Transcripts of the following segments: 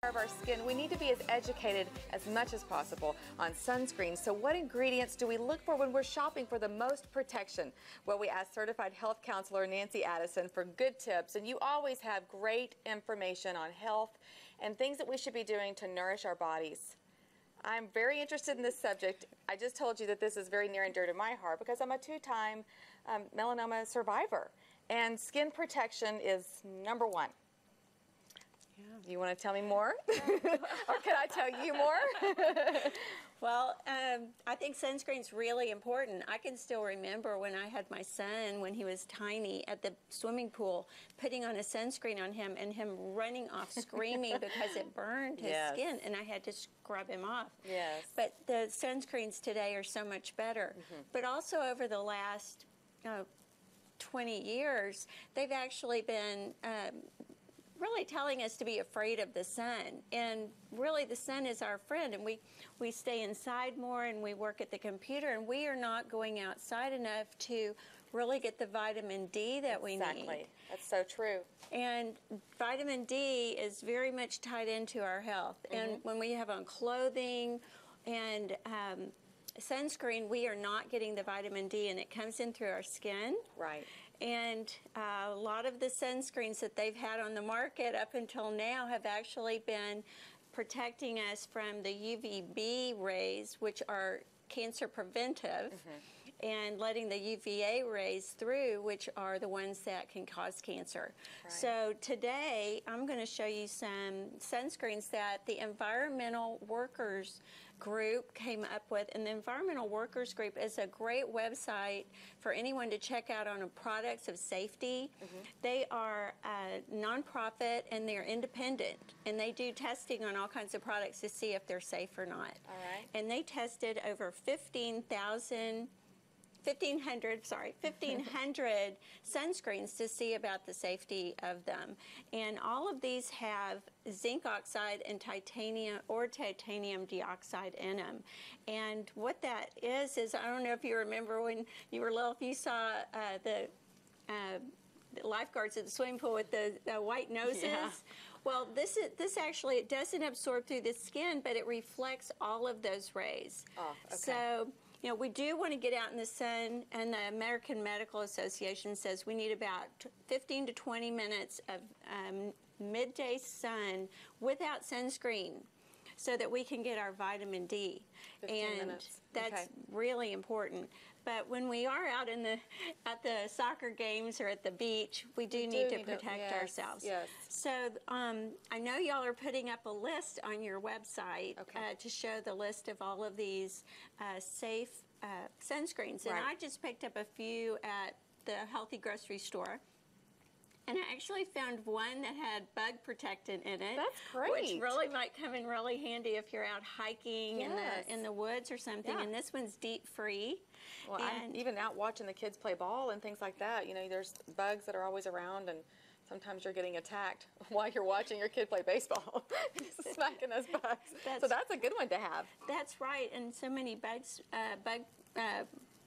Of our skin, we need to be as educated as much as possible on sunscreen. So what ingredients do we look for when we're shopping for the most protection? Well, we asked certified health counselor Nancy Addison for good tips, and you always have great information on health and things that we should be doing to nourish our bodies. I'm very interested in this subject. I just told you that this is very near and dear to my heart because I'm a two-time melanoma survivor, and skin protection is number one. Yeah. You want to tell me more? Or can I tell you more? Well, I think sunscreen's really important. I can still remember when I had my son, when he was tiny, at the swimming pool, putting on a sunscreen on him and him running off screaming because it burned his skin, and I had to scrub him off. Yes. But the sunscreens today are so much better. But also over the last 20 years, they've actually been really telling us to be afraid of the sun, and really the sun is our friend, and we stay inside more and we work at the computer, and we are not going outside enough to really get the vitamin D that we need. Exactly. That's so true. And vitamin D is very much tied into our health. And when we have on clothing and sunscreen, we are not getting the vitamin D, and it comes in through our skin. Right. And a lot of the sunscreens that they've had on the market up until now have actually been protecting us from the UVB rays, which are cancer preventive, and letting the UVA rays through, which are the ones that can cause cancer. Right. So today I'm going to show you some sunscreens that the Environmental Workers Group came up with. And the Environmental Workers Group is a great website for anyone to check out on products of safety. They are a nonprofit and they're independent, and they do testing on all kinds of products to see if they're safe or not. All right. And they tested over 1,500 sunscreens to see about the safety of them. And all of these have zinc oxide and titanium or titanium dioxide in them. And what that is I don't know if you remember when you were little, if you saw the lifeguards at the swimming pool with the white noses. Yeah. Well, this actually, it doesn't absorb through the skin, but it reflects all of those rays. Oh, okay. So, you know, we do want to get out in the sun, and the American Medical Association says we need about 15 to 20 minutes of midday sun without sunscreen so that we can get our vitamin D. 15 minutes. That's really important. But when we are out at the soccer games or at the beach, we do need to protect ourselves. Yes. So I know y'all are putting up a list on your website to show the list of all of these safe sunscreens. And I just picked up a few at the Healthy Grocery Store. And I actually found one that had bug protectant in it. That's great. Which really might come in really handy if you're out hiking in the woods or something. Yeah. And this one's DEET free. Well, I'm even out watching the kids play ball and things like that. You know, there's bugs that are always around, and sometimes you're getting attacked while you're watching your kid play baseball. Smacking those bugs. So that's a good one to have. That's right. And so many bugs,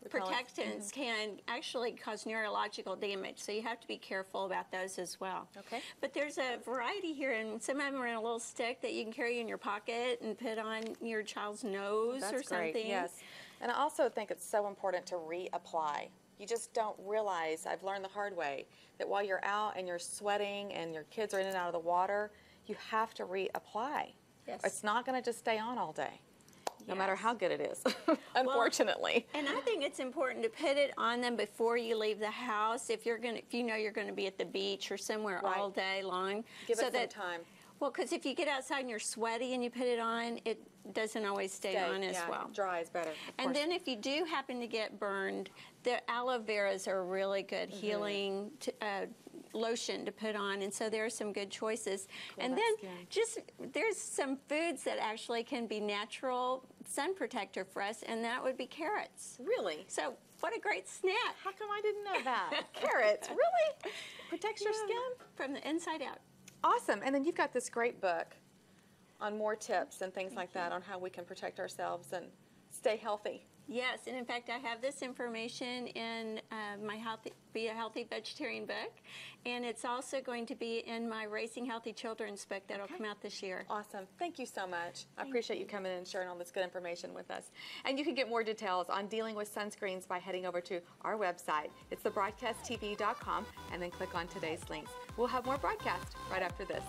protectants can actually cause neurological damage, so you have to be careful about those as well. Okay. But there's a variety here, and some of them are in a little stick that you can carry in your pocket and put on your child's nose or something. Great. Yes. And I also think it's so important to reapply. You just don't realize, I've learned the hard way, that while you're out and you're sweating and your kids are in and out of the water, you have to reapply. Yes. It's not going to just stay on all day. No matter how good it is, unfortunately. Well, and I think it's important to put it on them before you leave the house. If you know you're going to be at the beach or somewhere all day long, give it some time. Well, because if you get outside and you're sweaty and you put it on, it doesn't always stay on as well. Dries better. And then if you do happen to get burned, the aloe veras are a really good healing lotion to put on, and so there are some good choices. And then there's some foods that actually can be natural sun protector for us, and that would be carrots. Really? So what a great snack. How come I didn't know that? Carrots, really? Protects your skin? From the inside out. Awesome. And then you've got this great book on more tips and things like that on how we can protect ourselves and stay healthy. Yes, and in fact, I have this information in my Be a Healthy Vegetarian book, and it's also going to be in my Raising Healthy Children's book that'll come out this year. Awesome. Thank you so much. I appreciate you coming in and sharing all this good information with us. And you can get more details on dealing with sunscreens by heading over to our website. It's thebroadcasttv.com, and then click on today's links. We'll have more broadcast right after this.